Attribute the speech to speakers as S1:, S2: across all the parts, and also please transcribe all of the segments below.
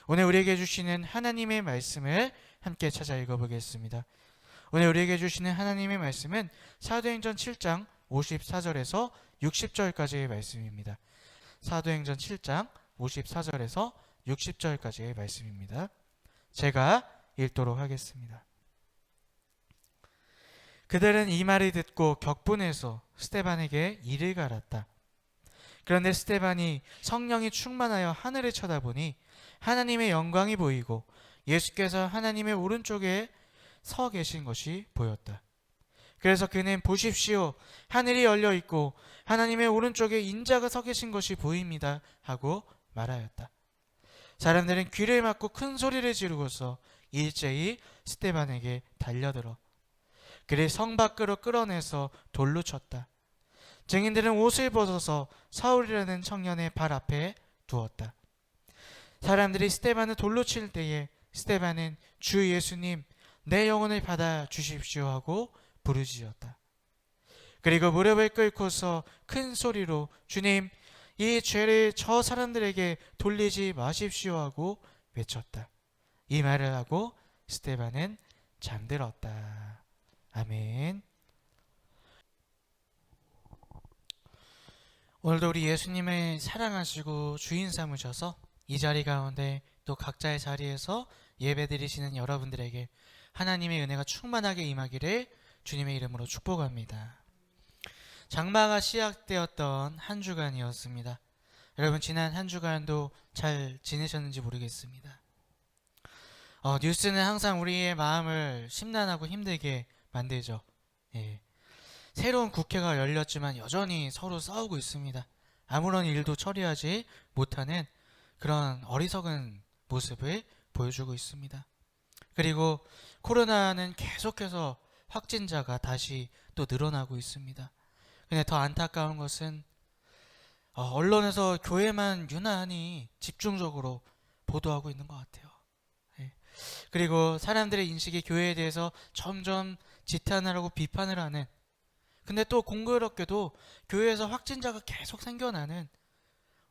S1: 오늘 우리에게 주시는 하나님의 말씀을 함께 찾아 읽어보겠습니다. 오늘 우리에게 주시는 하나님의 말씀은 사도행전 7장 54절에서 60절까지의 말씀입니다. 사도행전 7장 54절에서 60절까지의 말씀입니다. 제가 읽도록 하겠습니다. 그들은 이 말을 듣고 격분해서 스데반에게 이를 갈았다. 그런데 스데반이 성령이 충만하여 하늘을 쳐다보니 하나님의 영광이 보이고 예수께서 하나님의 오른쪽에 서 계신 것이 보였다. 그래서 그는 보십시오, 하늘이 열려 있고 하나님의 오른쪽에 인자가 서 계신 것이 보입니다 하고 말하였다. 사람들은 귀를 막고 큰 소리를 지르고서 일제히 스데반에게 달려들어 그를 성 밖으로 끌어내서 돌로 쳤다. 증인들은 옷을 벗어서 사울이라는 청년의 발 앞에 두었다. 사람들이 스데반을 돌로 칠 때에 스데반은 주 예수님, 내 영혼을 받아 주십시오 하고 부르짖었다. 그리고 무릎을 꿇고서 큰 소리로 주님, 이 죄를 저 사람들에게 돌리지 마십시오 하고 외쳤다. 이 말을 하고 스데반은 잠들었다. 아멘. 오늘도 우리 예수님을 사랑하시고 주인 삼으셔서 이 자리 가운데 또 각자의 자리에서 예배드리시는 여러분들에게 하나님의 은혜가 충만하게 임하기를 주님의 이름으로 축복합니다. 장마가 시작되었던 한 주간이었습니다. 여러분, 지난 한 주간도 잘 지내셨는지 모르겠습니다. 뉴스는 항상 우리의 마음을 심란하고 힘들게 만들죠. 새로운 국회가 열렸지만 여전히 서로 싸우고 있습니다. 아무런 일도 처리하지 못하는 그런 어리석은 모습을 보여주고 있습니다. 그리고 코로나는 계속해서 확진자가 다시 또 늘어나고 있습니다. 근데 더 안타까운 것은 언론에서 교회만 유난히 집중적으로 보도하고 있는 것 같아요. 그리고 사람들의 인식이 교회에 대해서 점점 지탄을 하고 비판을 하는, 근데 또 공교롭게도 교회에서 확진자가 계속 생겨나는,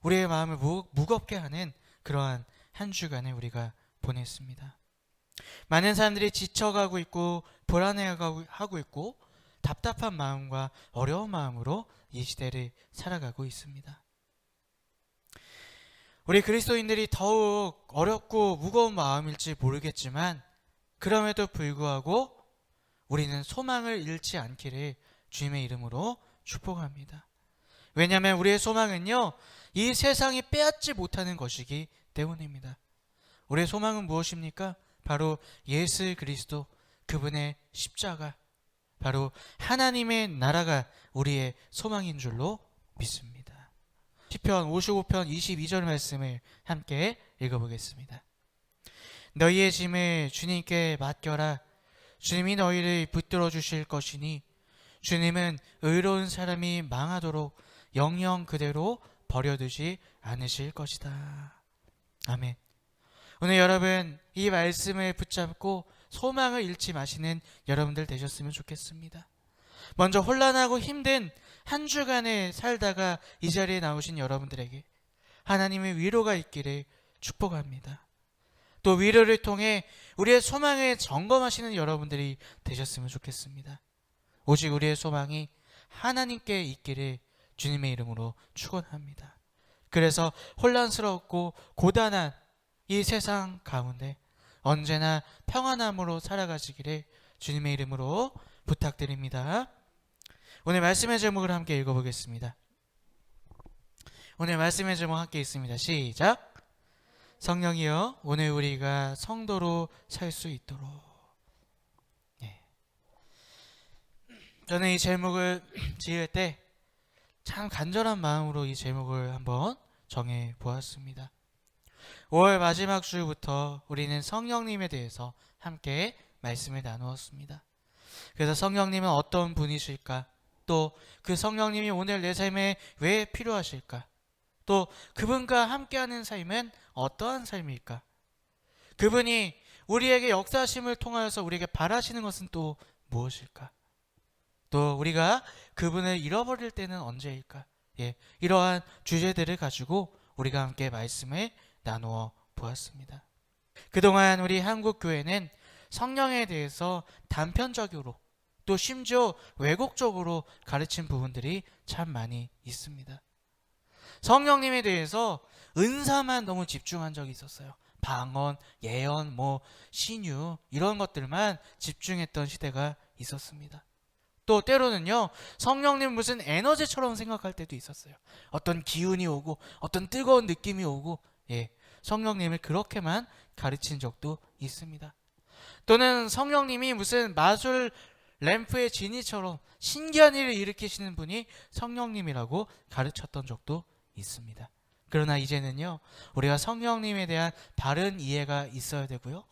S1: 우리의 마음을 무겁게 하는 그러한 한 주간을 우리가 보냈습니다. 많은 사람들이 지쳐가고 있고 불안해하고 있고 답답한 마음과 어려운 마음으로 이 시대를 살아가고 있습니다. 우리 그리스도인들이 더욱 어렵고 무거운 마음일지 모르겠지만 그럼에도 불구하고 우리는 소망을 잃지 않기를 주님의 이름으로 축복합니다. 왜냐하면 우리의 소망은요, 이 세상이 빼앗지 못하는 것이기 때문입니다. 우리의 소망은 무엇입니까? 바로 예수 그리스도, 그분의 십자가, 바로 하나님의 나라가 우리의 소망인 줄로 믿습니다. 시편 55편 22절 말씀을 함께 읽어보겠습니다. 너희의 짐을 주님께 맡겨라. 주님이 너희를 붙들어 주실 것이니 주님은 의로운 사람이 망하도록 영영 그대로 버려두지 않으실 것이다. 아멘. 오늘 여러분, 이 말씀을 붙잡고 소망을 잃지 마시는 여러분들 되셨으면 좋겠습니다. 먼저 혼란하고 힘든 한 주간을 살다가 이 자리에 나오신 여러분들에게 하나님의 위로가 있기를 축복합니다. 또 위로를 통해 우리의 소망을 점검하시는 여러분들이 되셨으면 좋겠습니다. 오직 우리의 소망이 하나님께 있기를 주님의 이름으로 축원합니다. 그래서 혼란스럽고 고단한 이 세상 가운데 언제나 평안함으로 살아가시기를 주님의 이름으로 부탁드립니다. 오늘 말씀의 제목을 함께 읽어보겠습니다. 오늘 말씀의 제목 함께 있습니다. 시작. 성령이여, 오늘 우리가 성도로 살 수 있도록. 저는 이 제목을 지을 때 참 간절한 마음으로 이 제목을 한번 정해 보았습니다. 5월 마지막 주부터 우리는 성령님에 대해서 함께 말씀을 나누었습니다. 그래서 성령님은 어떤 분이실까? 또 그 성령님이 오늘 내 삶에 왜 필요하실까? 또 그분과 함께하는 삶은 어떠한 삶일까? 그분이 우리에게 역사하심을 통하여서 우리에게 바라시는 것은 또 무엇일까? 또 우리가 그분을 잃어버릴 때는 언제일까? 이러한 주제들을 가지고 우리가 함께 말씀을 나누어 보았습니다. 그동안 우리 한국 교회는 성령에 대해서 단편적으로 또 심지어 왜곡적으로 가르친 부분들이 참 많이 있습니다. 성령님에 대해서 은사만 너무 집중한 적이 있었어요. 방언, 예언, 신유 이런 것들만 집중했던 시대가 있었습니다. 또 때로는요, 성령님 무슨 에너지처럼 생각할 때도 있었어요. 어떤 기운이 오고 어떤 뜨거운 느낌이 오고, 성령님을 그렇게만 가르친 적도 있습니다. 또는 성령님이 무슨 마술 램프의 지니처럼 신기한 일을 일으키시는 분이 성령님이라고 가르쳤던 적도 있습니다. 그러나 이제는요, 우리가 성령님에 대한 바른 이해가 있어야 되고요,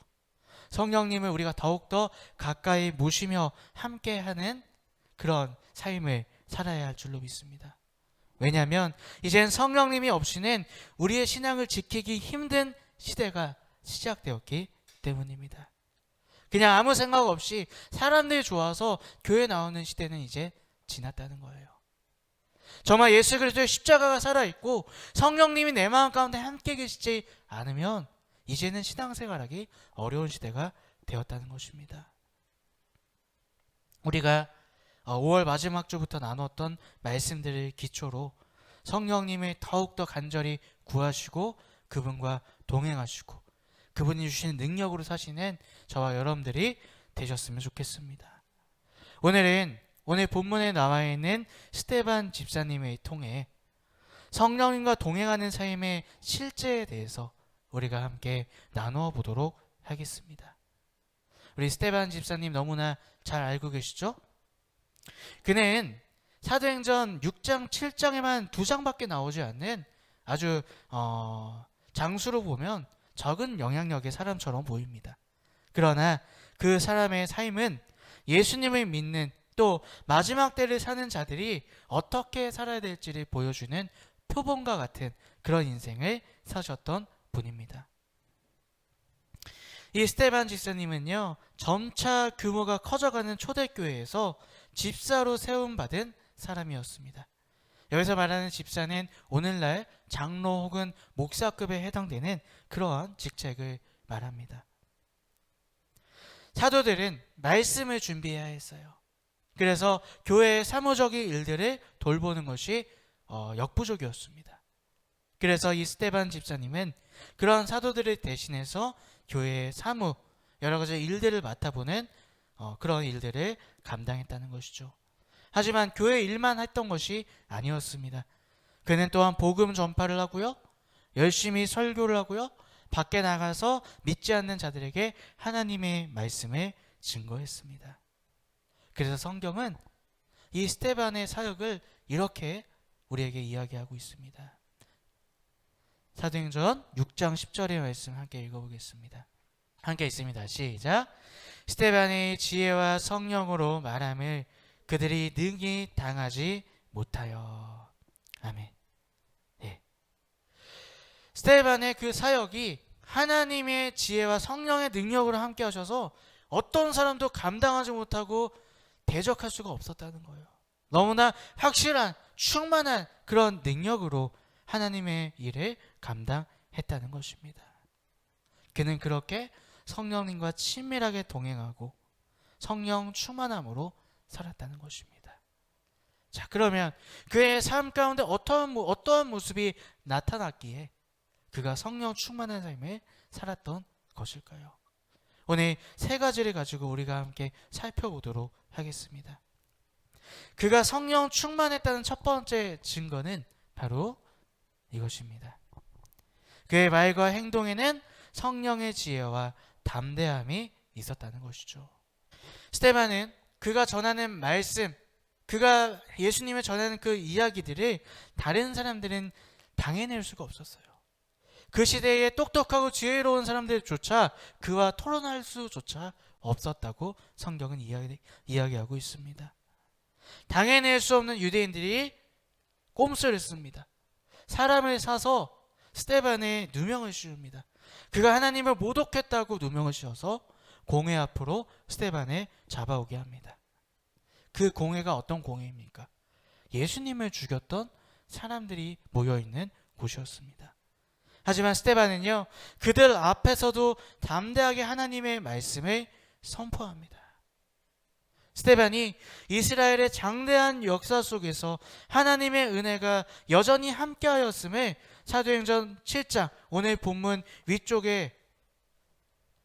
S1: 성령님을 우리가 더욱더 가까이 모시며 함께하는 그런 삶을 살아야 할 줄로 믿습니다. 왜냐하면 이젠 성령님이 없이는 우리의 신앙을 지키기 힘든 시대가 시작되었기 때문입니다. 그냥 아무 생각 없이 사람들이 좋아서 교회 나오는 시대는 이제 지났다는 거예요. 정말 예수 그리스도의 십자가가 살아있고 성령님이 내 마음 가운데 함께 계시지 않으면 이제는 신앙생활하기 어려운 시대가 되었다는 것입니다. 우리가 5월 마지막 주부터 나눴던 말씀들을 기초로 성령님을 더욱더 간절히 구하시고 그분과 동행하시고 그분이 주시는 능력으로 사시는 저와 여러분들이 되셨으면 좋겠습니다. 오늘 본문에 나와 있는 스데반 집사님을 통해 성령님과 동행하는 삶의 실제에 대해서 우리가 함께 나누어 보도록 하겠습니다. 우리 스데반 집사님 너무나 잘 알고 계시죠? 그는 사도행전 6장 7장에만 2장밖에 나오지 않는 아주 장수로 보면 적은 영향력의 사람처럼 보입니다. 그러나 그 사람의 삶은 예수님을 믿는 또 마지막 때를 사는 자들이 어떻게 살아야 될지를 보여주는 표본과 같은 그런 인생을 사셨던 분입니다. 이 스데반 집사님은요, 점차 규모가 커져가는 초대교회에서 집사로 세움받은 사람이었습니다. 여기서 말하는 집사는 오늘날 장로 혹은 목사급에 해당되는 그러한 직책을 말합니다. 사도들은 말씀을 준비해야 했어요. 그래서 교회의 사무적인 일들을 돌보는 것이 역부족이었습니다. 그래서 이 스데반 집사님은 그러한 사도들을 대신해서 교회의 사무, 여러 가지 일들을 맡아보는 그런 일들을 감당했다는 것이죠. 하지만 교회 일만 했던 것이 아니었습니다. 그는 또한 복음 전파를 하고요, 열심히 설교를 하고요, 밖에 나가서 믿지 않는 자들에게 하나님의 말씀을 증거했습니다. 그래서 성경은 이 스데반의 사역을 이렇게 우리에게 이야기하고 있습니다. 사도행전 6장 10절의 말씀 함께 읽어보겠습니다. 함께 있습니다. 시작. 스데반의 지혜와 성령으로 말함을 그들이 능히 당하지 못하여. 아멘. 스데반의 그 사역이 하나님의 지혜와 성령의 능력으로 함께 하셔서 어떤 사람도 감당하지 못하고 대적할 수가 없었다는 거예요. 너무나 확실한 충만한 그런 능력으로 하나님의 일을 감당했다는 것입니다. 그는 그렇게 성령님과 친밀하게 동행하고 성령 충만함으로 살았다는 것입니다. 자, 그러면 그의 삶 가운데 어떠한 모습이 나타났기에 그가 성령 충만한 삶을 살았던 것일까요? 오늘 세 가지를 가지고 우리가 함께 살펴보도록 하겠습니다. 그가 성령 충만했다는 첫 번째 증거는 바로 이것입니다. 그의 말과 행동에는 성령의 지혜와 담대함이 있었다는 것이죠. 스데반은 그가 전하는 말씀, 그가 예수님을 전하는 그 이야기들을 다른 사람들은 당해낼 수가 없었어요. 그 시대에 똑똑하고 지혜로운 사람들조차 그와 토론할 수조차 없었다고 성경은 이야기하고 있습니다. 당해낼 수 없는 유대인들이 꼼수를 씁니다. 사람을 사서 스데반의 누명을 씌웁니다. 그가 하나님을 모독했다고 누명을 씌워서 공회 앞으로 스데반을 잡아오게 합니다. 그 공회가 어떤 공회입니까? 예수님을 죽였던 사람들이 모여있는 곳이었습니다. 하지만 스데반은요, 그들 앞에서도 담대하게 하나님의 말씀을 선포합니다. 스데반이 이스라엘의 장대한 역사 속에서 하나님의 은혜가 여전히 함께하였음을 사도행전 7장 오늘 본문 위쪽에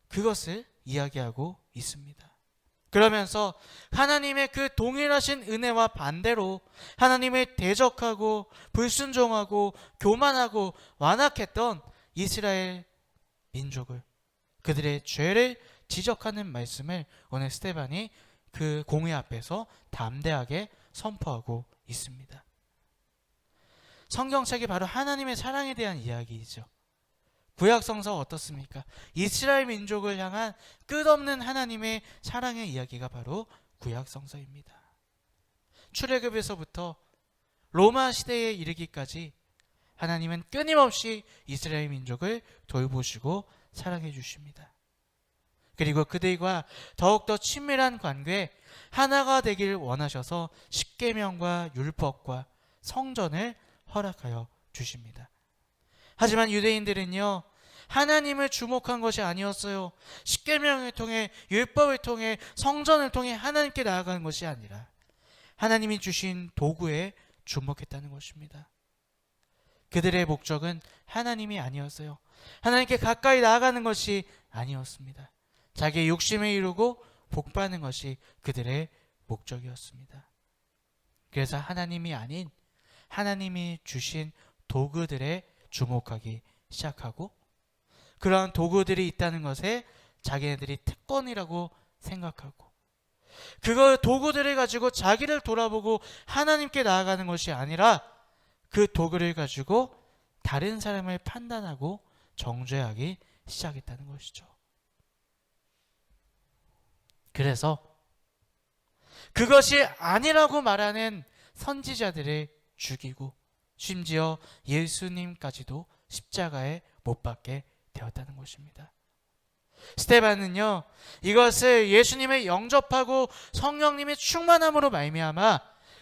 S1: 그것을 이야기하고 있습니다. 그러면서 하나님의 그 동일하신 은혜와 반대로 하나님을 대적하고 불순종하고 교만하고 완악했던 이스라엘 민족을, 그들의 죄를 지적하는 말씀을 오늘 스데반이 그 공회 앞에서 담대하게 선포하고 있습니다. 성경책이 바로 하나님의 사랑에 대한 이야기이죠. 구약성서 어떻습니까? 이스라엘 민족을 향한 끝없는 하나님의 사랑의 이야기가 바로 구약성서입니다. 출애굽에서부터 로마 시대에 이르기까지 하나님은 끊임없이 이스라엘 민족을 돌보시고 사랑해 주십니다. 그리고 그들과 더욱더 친밀한 관계, 하나가 되길 원하셔서 십계명과 율법과 성전을 허락하여 주십니다. 하지만 유대인들은요, 하나님을 주목한 것이 아니었어요. 십계명을 통해, 율법을 통해, 성전을 통해 하나님께 나아가는 것이 아니라 하나님이 주신 도구에 주목했다는 것입니다. 그들의 목적은 하나님이 아니었어요. 하나님께 가까이 나아가는 것이 아니었습니다. 자기의 욕심을 이루고 복받는 것이 그들의 목적이었습니다. 그래서 하나님이 아닌 하나님이 주신 도구들에 주목하기 시작하고, 그러한 도구들이 있다는 것에 자기네들이 특권이라고 생각하고, 그거 도구들을 가지고 자기를 돌아보고 하나님께 나아가는 것이 아니라 그 도구를 가지고 다른 사람을 판단하고 정죄하기 시작했다는 것이죠. 그래서 그것이 아니라고 말하는 선지자들을 죽이고 심지어 예수님까지도 십자가에 못 박게 되었다는 것입니다. 스데반은요, 이것을 예수님을 영접하고 성령님의 충만함으로 말미암아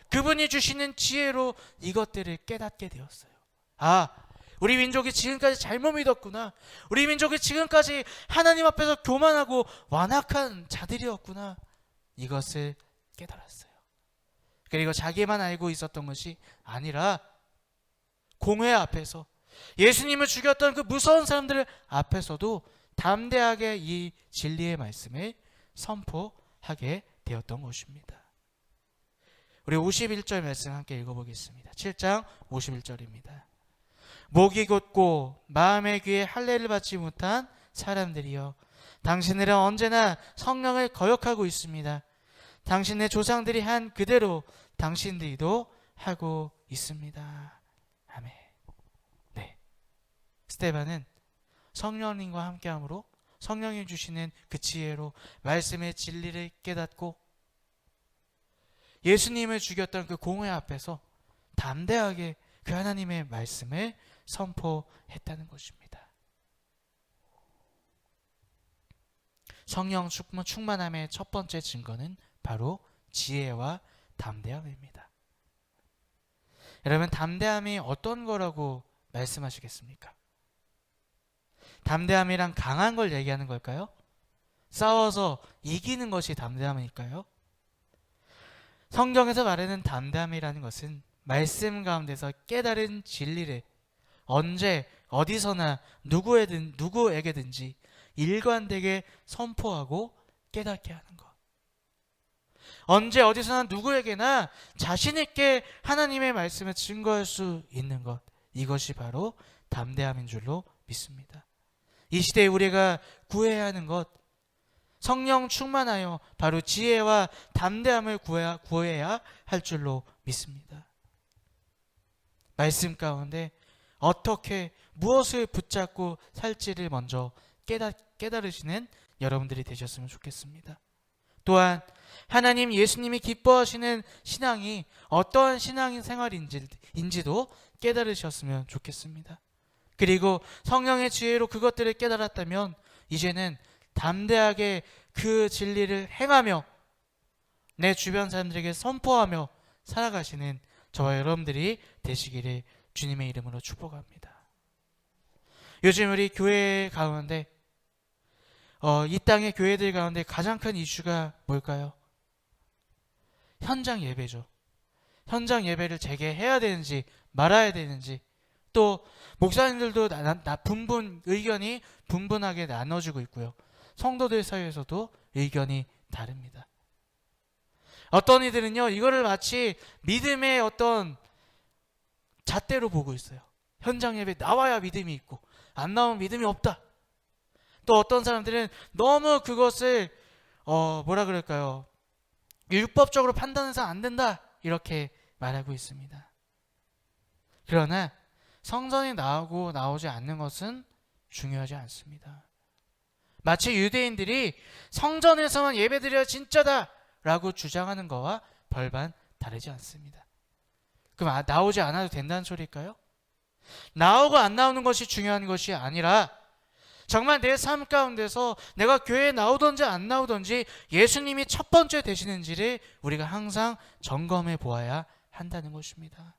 S1: 그분이 주시는 지혜로 이것들을 깨닫게 되었어요. 아, 우리 민족이 지금까지 잘못 믿었구나. 우리 민족이 지금까지 하나님 앞에서 교만하고 완악한 자들이었구나. 이것을 깨달았어요. 그리고 자기만 알고 있었던 것이 아니라 공회 앞에서 예수님을 죽였던 그 무서운 사람들 앞에서도 담대하게 이 진리의 말씀을 선포하게 되었던 것입니다. 우리 51절 말씀 함께 읽어보겠습니다. 7장 51절입니다. 목이 곧고 마음의 귀에 할례를 받지 못한 사람들이여, 당신들은 언제나 성령을 거역하고 있습니다. 당신의 조상들이 한 그대로 당신들도 하고 있습니다. 아멘. 네, 스데반은 성령님과 함께함으로 성령이 주시는 그 지혜로 말씀의 진리를 깨닫고 예수님을 죽였던 그 공회 앞에서 담대하게 그 하나님의 말씀을 선포했다는 것입니다. 성령 충만함의 첫 번째 증거는 바로 지혜와 담대함입니다. 여러분, 담대함이 어떤 거라고 말씀하시겠습니까? 담대함이란 강한 걸 얘기하는 걸까요? 싸워서 이기는 것이 담대함일까요? 성경에서 말하는 담대함이라는 것은 말씀 가운데서 깨달은 진리를 언제 어디서나 누구에게든지 일관되게 선포하고 깨닫게 하는 것. 언제 어디서나 누구에게나 자신 있게 하나님의 말씀을 증거할 수 있는 것, 이것이 바로 담대함인 줄로 믿습니다. 이 시대에 우리가 구해야 하는 것, 성령 충만하여 바로 지혜와 담대함을 구해야 할 줄로 믿습니다. 말씀 가운데 어떻게 무엇을 붙잡고 살지를 먼저 깨달으시는 여러분들이 되셨으면 좋겠습니다. 또한 하나님 예수님이 기뻐하시는 신앙이 어떠한 신앙생활인지도 깨달으셨으면 좋겠습니다. 그리고 성령의 지혜로 그것들을 깨달았다면 이제는 담대하게 그 진리를 행하며 내 주변 사람들에게 선포하며 살아가시는 저와 여러분들이 되시기를 주님의 이름으로 축복합니다. 요즘 우리 교회 가운데 이 땅의 교회들 가운데 가장 큰 이슈가 뭘까요? 현장 예배죠. 현장 예배를 재개해야 되는지 말아야 되는지, 또 목사님들도 의견이 분분하게 나눠지고 있고요. 성도들 사이에서도 의견이 다릅니다. 어떤 이들은요, 이거를 마치 믿음의 어떤 잣대로 보고 있어요. 현장 예배 나와야 믿음이 있고 안 나오면 믿음이 없다. 또 어떤 사람들은 너무 그것을 뭐라 그럴까요? 율법적으로 판단해서 안 된다, 이렇게 말하고 있습니다. 그러나 성전에 나오고 나오지 않는 것은 중요하지 않습니다. 마치 유대인들이 성전에서만 예배드려야 진짜다 라고 주장하는 거와 별반 다르지 않습니다. 그럼 나오지 않아도 된다는 소리일까요? 나오고 안 나오는 것이 중요한 것이 아니라 정말 내 삶 가운데서 내가 교회에 나오든지 안 나오든지 예수님이 첫 번째 되시는지를 우리가 항상 점검해 보아야 한다는 것입니다.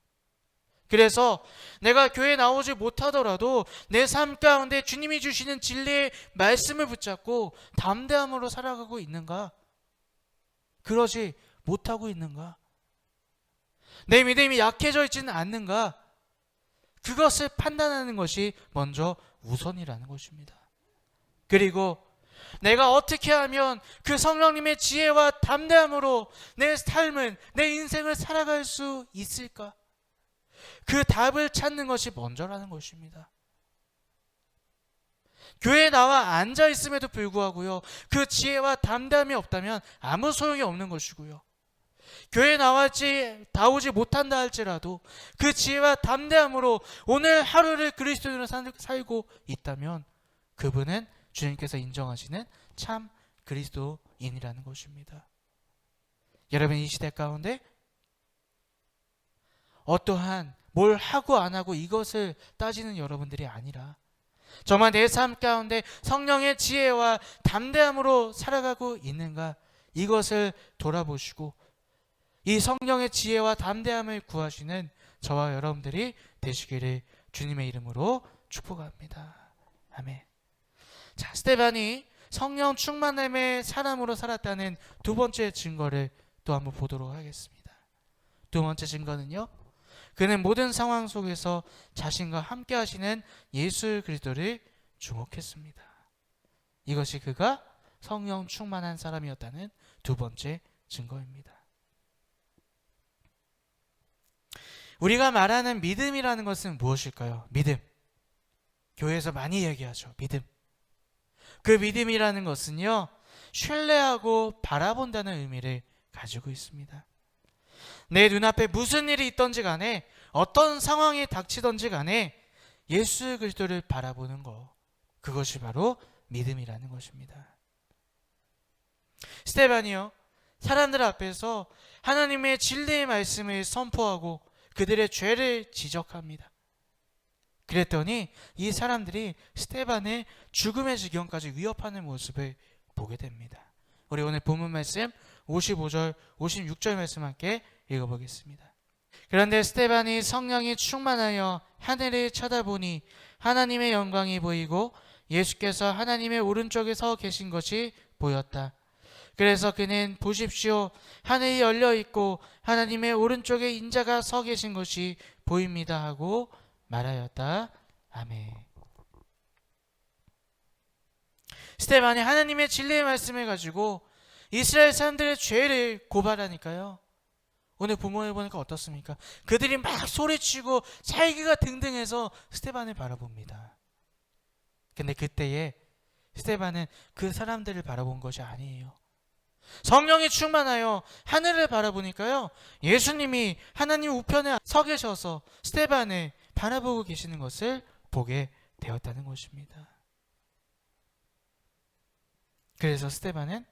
S1: 그래서 내가 교회에 나오지 못하더라도 내 삶 가운데 주님이 주시는 진리의 말씀을 붙잡고 담대함으로 살아가고 있는가? 그러지 못하고 있는가? 내 믿음이 약해져 있지는 않는가? 그것을 판단하는 것이 먼저 우선이라는 것입니다. 그리고 내가 어떻게 하면 그 성령님의 지혜와 담대함으로 내 삶을, 내 인생을 살아갈 수 있을까? 그 답을 찾는 것이 먼저라는 것입니다. 교회에 나와 앉아 있음에도 불구하고요, 그 지혜와 담대함이 없다면 아무 소용이 없는 것이고요, 교회에 나오지 못한다 할지라도 그 지혜와 담대함으로 오늘 하루를 그리스도인으로 살고 있다면 그분은 주님께서 인정하시는 참 그리스도인이라는 것입니다. 여러분, 이 시대 가운데 어떠한 뭘 하고 안 하고 이것을 따지는 여러분들이 아니라 정말 내 삶 가운데 성령의 지혜와 담대함으로 살아가고 있는가, 이것을 돌아보시고 이 성령의 지혜와 담대함을 구하시는 저와 여러분들이 되시기를 주님의 이름으로 축복합니다. 아멘. 자, 스데반이 성령 충만함의 사람으로 살았다는 두 번째 증거를 또 한번 보도록 하겠습니다. 두 번째 증거는요, 그는 모든 상황 속에서 자신과 함께 하시는 예수 그리스도를 주목했습니다. 이것이 그가 성령 충만한 사람이었다는 두 번째 증거입니다. 우리가 말하는 믿음이라는 것은 무엇일까요? 믿음. 교회에서 많이 얘기하죠. 믿음. 그 믿음이라는 것은요, 신뢰하고 바라본다는 의미를 가지고 있습니다. 내 눈앞에 무슨 일이 있던지 간에 어떤 상황이 닥치던지 간에 예수 그리스도를 바라보는 것, 그것이 바로 믿음이라는 것입니다. 스데반이요, 사람들 앞에서 하나님의 진리의 말씀을 선포하고 그들의 죄를 지적합니다. 그랬더니 이 사람들이 스데반의 죽음의 지경까지 위협하는 모습을 보게 됩니다. 우리 오늘 본문 말씀 55절, 56절 말씀 함께 읽어보겠습니다. 그런데 스데반이 성령이 충만하여 하늘을 쳐다보니 하나님의 영광이 보이고 예수께서 하나님의 오른쪽에 서 계신 것이 보였다. 그래서 그는 보십시오, 하늘이 열려 있고 하나님의 오른쪽에 인자가 서 계신 것이 보입니다 하고 말하였다. 아멘. 스데반이 하나님의 진리의 말씀을 가지고 이스라엘 사람들의 죄를 고발하니까요, 오늘 본문을 보니까 어떻습니까? 그들이 막 소리치고 살기가 등등해서 스데반을 바라봅니다. 근데 그때에 스데반은 그 사람들을 바라본 것이 아니에요. 성령이 충만하여 하늘을 바라보니까요, 예수님이 하나님 우편에 서 계셔서 스데반을 바라보고 계시는 것을 보게 되었다는 것입니다. 그래서 스데반은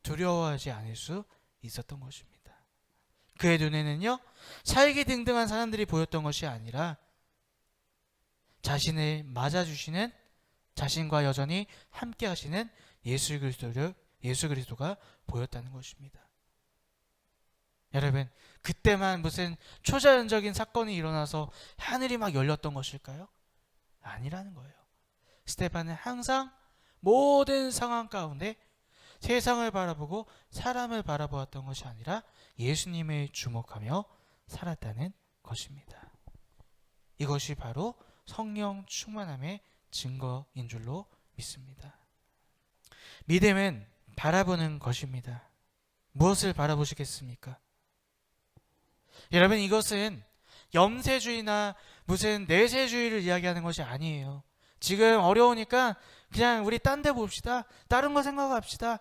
S1: 두려워하지 않을 수 있었던 것입니다. 그의 눈에는요, 살기 등등한 사람들이 보였던 것이 아니라 자신을 맞아주시는, 자신과 여전히 함께 하시는 예수 그리스도가 보였다는 것입니다. 여러분, 그때만 무슨 초자연적인 사건이 일어나서 하늘이 막 열렸던 것일까요? 아니라는 거예요. 스데반은 항상 모든 상황 가운데 세상을 바라보고 사람을 바라보았던 것이 아니라 예수님을 주목하며 살았다는 것입니다. 이것이 바로 성령 충만함의 증거인 줄로 믿습니다. 믿음은 바라보는 것입니다. 무엇을 바라보시겠습니까? 여러분, 이것은 염세주의나 무슨 내세주의를 이야기하는 것이 아니에요. 지금 어려우니까 그냥 우리 딴 데 봅시다. 다른 거 생각합시다.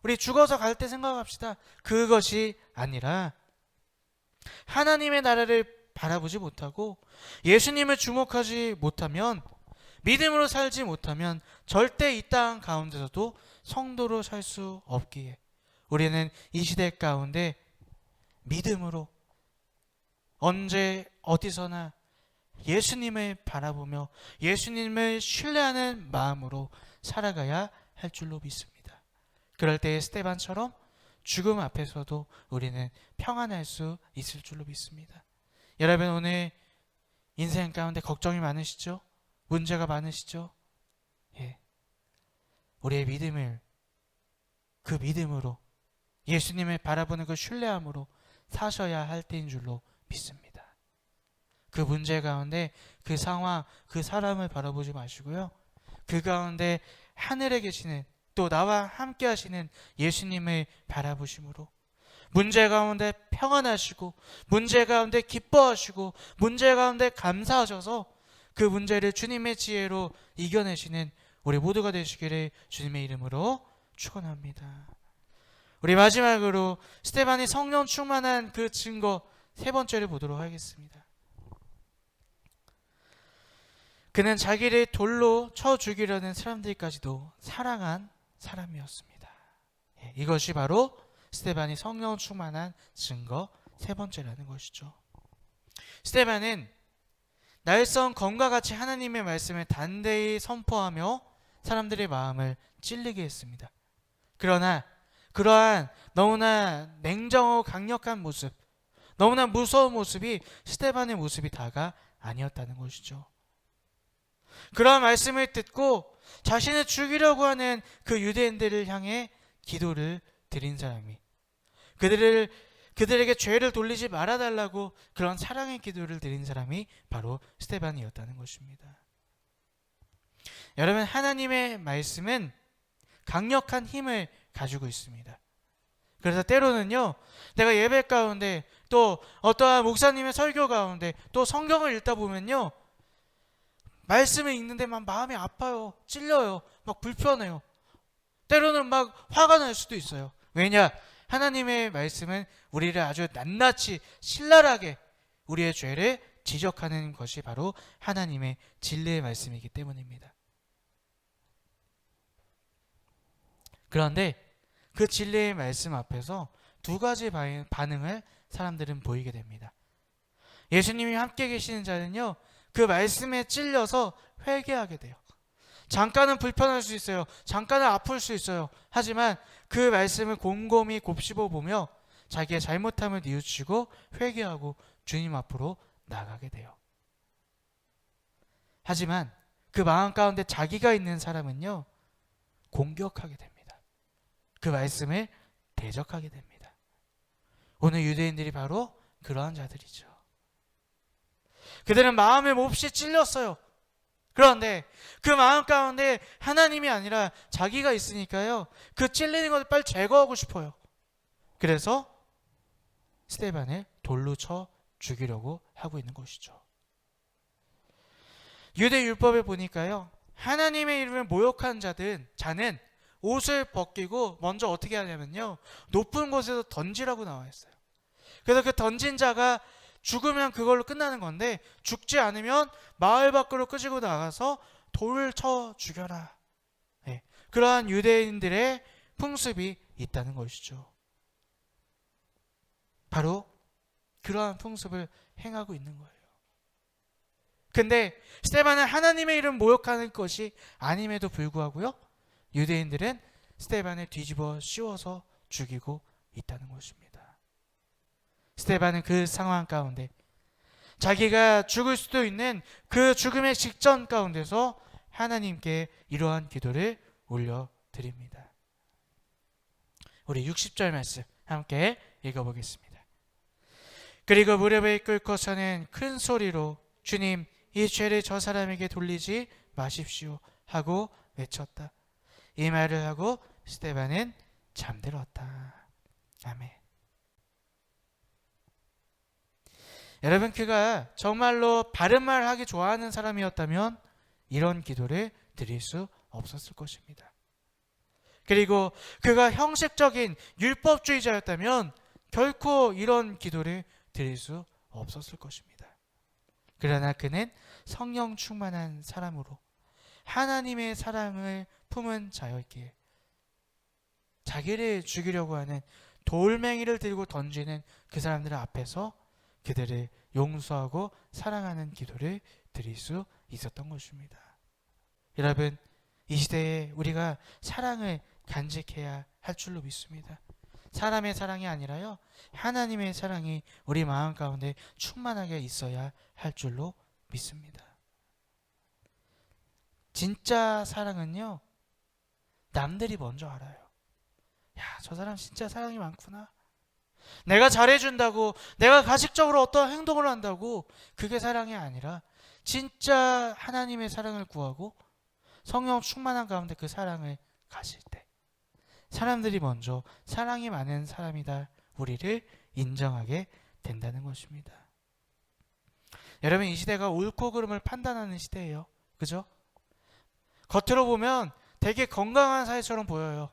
S1: 우리 죽어서 갈 때 생각합시다. 그것이 아니라 하나님의 나라를 바라보지 못하고 예수님을 주목하지 못하면, 믿음으로 살지 못하면 절대 이 땅 가운데서도 성도로 살 수 없기에 우리는 이 시대 가운데 믿음으로 언제 어디서나 예수님을 바라보며 예수님을 신뢰하는 마음으로 살아가야 할 줄로 믿습니다. 그럴 때 스데반처럼 죽음 앞에서도 우리는 평안할 수 있을 줄로 믿습니다. 여러분, 오늘 인생 가운데 걱정이 많으시죠? 문제가 많으시죠? 예. 우리의 믿음을 그 믿음으로 예수님을 바라보는 그 신뢰함으로 사셔야 할 때인 줄로 믿습니다. 그 문제 가운데 그 상황, 그 사람을 바라보지 마시고요. 그 가운데 하늘에 계시는, 또 나와 함께 하시는 예수님을 바라보심으로 문제 가운데 평안하시고 문제 가운데 기뻐하시고 문제 가운데 감사하셔서 그 문제를 주님의 지혜로 이겨내시는 우리 모두가 되시기를 주님의 이름으로 축원합니다. 우리 마지막으로 스데반이 성령 충만한 그 증거 세 번째를 보도록 하겠습니다. 그는 자기를 돌로 쳐 죽이려는 사람들까지도 사랑한 사람이었습니다. 이것이 바로 스데반이 성령 충만한 증거 세 번째라는 것이죠. 스데반은 날선 검과 같이 하나님의 말씀을 단대히 선포하며 사람들의 마음을 찔리게 했습니다. 그러나 그러한 너무나 냉정하고 강력한 모습, 너무나 무서운 모습이 스데반의 모습이 다가 아니었다는 것이죠. 그러한 말씀을 듣고 자신을 죽이려고 하는 그 유대인들을 향해 기도를 드린 사람이, 그들에게 죄를 돌리지 말아달라고 그런 사랑의 기도를 드린 사람이 바로 스데반이었다는 것입니다. 여러분, 하나님의 말씀은 강력한 힘을 가지고 있습니다. 그래서 때로는요, 내가 예배 가운데 또 어떠한 목사님의 설교 가운데 또 성경을 읽다 보면요, 말씀을 읽는데 막 마음이 아파요. 찔려요. 막 불편해요. 때로는 막 화가 날 수도 있어요. 왜냐? 하나님의 말씀은 우리를 아주 낱낱이 신랄하게 우리의 죄를 지적하는 것이 바로 하나님의 진리의 말씀이기 때문입니다. 그런데 그 진리의 말씀 앞에서 두 가지 반응을 사람들은 보이게 됩니다. 예수님이 함께 계시는 자는요, 그 말씀에 찔려서 회개하게 돼요. 잠깐은 불편할 수 있어요. 잠깐은 아플 수 있어요. 하지만 그 말씀을 곰곰이 곱씹어 보며 자기의 잘못함을 뉘우치고 회개하고 주님 앞으로 나가게 돼요. 하지만 그 마음 가운데 자기가 있는 사람은요, 공격하게 됩니다. 그 말씀을 대적하게 됩니다. 오늘 유대인들이 바로 그러한 자들이죠. 그들은 마음에 몹시 찔렸어요. 그런데 그 마음 가운데 하나님이 아니라 자기가 있으니까요, 그 찔리는 것을 빨리 제거하고 싶어요. 그래서 스데반을 돌로 쳐 죽이려고 하고 있는 것이죠. 유대 율법에 보니까요, 하나님의 이름을 모욕한 자는 옷을 벗기고 먼저 어떻게 하냐면요, 높은 곳에서 던지라고 나와 있어요. 그래서 그 던진 자가 죽으면 그걸로 끝나는 건데, 죽지 않으면 마을 밖으로 끄지고 나가서 돌을 쳐 죽여라. 네, 그러한 유대인들의 풍습이 있다는 것이죠. 바로 그러한 풍습을 행하고 있는 거예요. 근데 스데반은 하나님의 이름 모욕하는 것이 아님에도 불구하고요, 유대인들은 스데반을 뒤집어 씌워서 죽이고 있다는 것입니다. 스데반은 그 상황 가운데 자기가 죽을 수도 있는 그 죽음의 직전 가운데서 하나님께 이러한 기도를 올려드립니다. 우리 60절 말씀 함께 읽어보겠습니다. 그리고 무릎을 꿇고서는 큰 소리로 주님, 이 죄를 저 사람에게 돌리지 마십시오 하고 외쳤다. 이 말을 하고 스데반은 잠들었다. 아멘. 여러분, 그가 정말로 바른 말을 하기 좋아하는 사람이었다면 이런 기도를 드릴 수 없었을 것입니다. 그리고 그가 형식적인 율법주의자였다면 결코 이런 기도를 드릴 수 없었을 것입니다. 그러나 그는 성령 충만한 사람으로 하나님의 사랑을 품은 자였기에 자기를 죽이려고 하는 돌멩이를 들고 던지는 그 사람들 앞에서 그들을 용서하고 사랑하는 기도를 드릴 수 있었던 것입니다. 여러분, 이 시대에 우리가 사랑을 간직해야 할 줄로 믿습니다. 사람의 사랑이 아니라요, 하나님의 사랑이 우리 마음 가운데 충만하게 있어야 할 줄로 믿습니다. 진짜 사랑은요, 남들이 먼저 알아요. 야, 저 사람 진짜 사랑이 많구나. 내가 잘해준다고, 내가 가식적으로 어떤 행동을 한다고 그게 사랑이 아니라 진짜 하나님의 사랑을 구하고 성령 충만한 가운데 그 사랑을 가질 때 사람들이 먼저 사랑이 많은 사람이다 우리를 인정하게 된다는 것입니다. 여러분, 이 시대가 옳고 그름을 판단하는 시대예요. 그죠? 겉으로 보면 되게 건강한 사회처럼 보여요.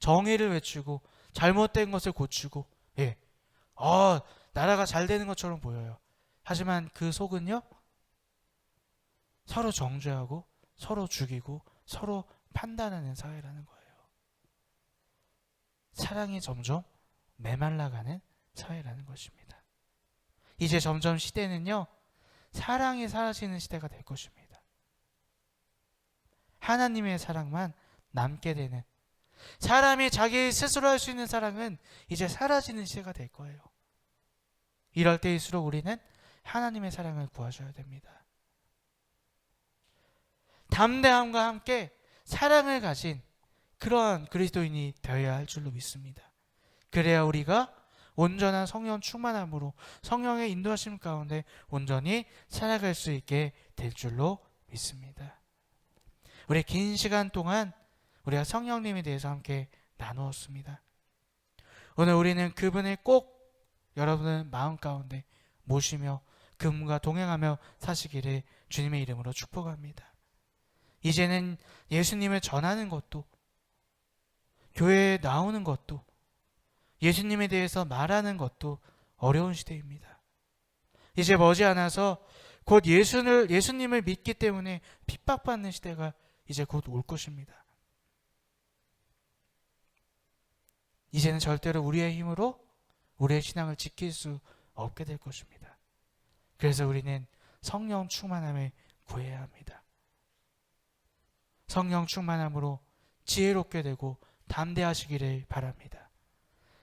S1: 정의를 외치고 잘못된 것을 고치고, 예, 나라가 잘 되는 것처럼 보여요. 하지만 그 속은요, 서로 정죄하고 서로 죽이고 서로 판단하는 사회라는 거예요. 사랑이 점점 메말라가는 사회라는 것입니다. 이제 점점 시대는요, 사랑이 사라지는 시대가 될 것입니다. 하나님의 사랑만 남게 되는, 사람이 자기 스스로 할 수 있는 사랑은 이제 사라지는 시대가 될 거예요. 이럴 때일수록 우리는 하나님의 사랑을 구하셔야 됩니다. 담대함과 함께 사랑을 가진 그러한 그리스도인이 되어야 할 줄로 믿습니다. 그래야 우리가 온전한 성령 충만함으로 성령의 인도하심 가운데 온전히 살아갈 수 있게 될 줄로 믿습니다. 우리 긴 시간 동안 우리가 성령님에 대해서 함께 나누었습니다. 오늘 우리는 그분을 꼭 여러분의 마음 가운데 모시며 그분과 동행하며 사시기를 주님의 이름으로 축복합니다. 이제는 예수님을 전하는 것도, 교회에 나오는 것도, 예수님에 대해서 말하는 것도 어려운 시대입니다. 이제 머지않아서 곧 예수님을 믿기 때문에 핍박받는 시대가 이제 곧 올 것입니다. 이제는 절대로 우리의 힘으로 우리의 신앙을 지킬 수 없게 될 것입니다. 그래서 우리는 성령 충만함을 구해야 합니다. 성령 충만함으로 지혜롭게 되고 담대하시기를 바랍니다.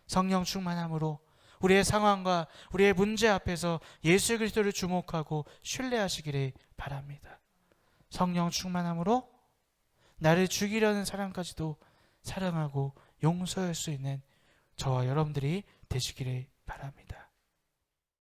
S1: 성령 충만함으로 우리의 상황과 우리의 문제 앞에서 예수 그리스도를 주목하고 신뢰하시기를 바랍니다. 성령 충만함으로 나를 죽이려는 사람까지도 사랑하고 용서할 수 있는 저와 여러분들이 되시기를 바랍니다.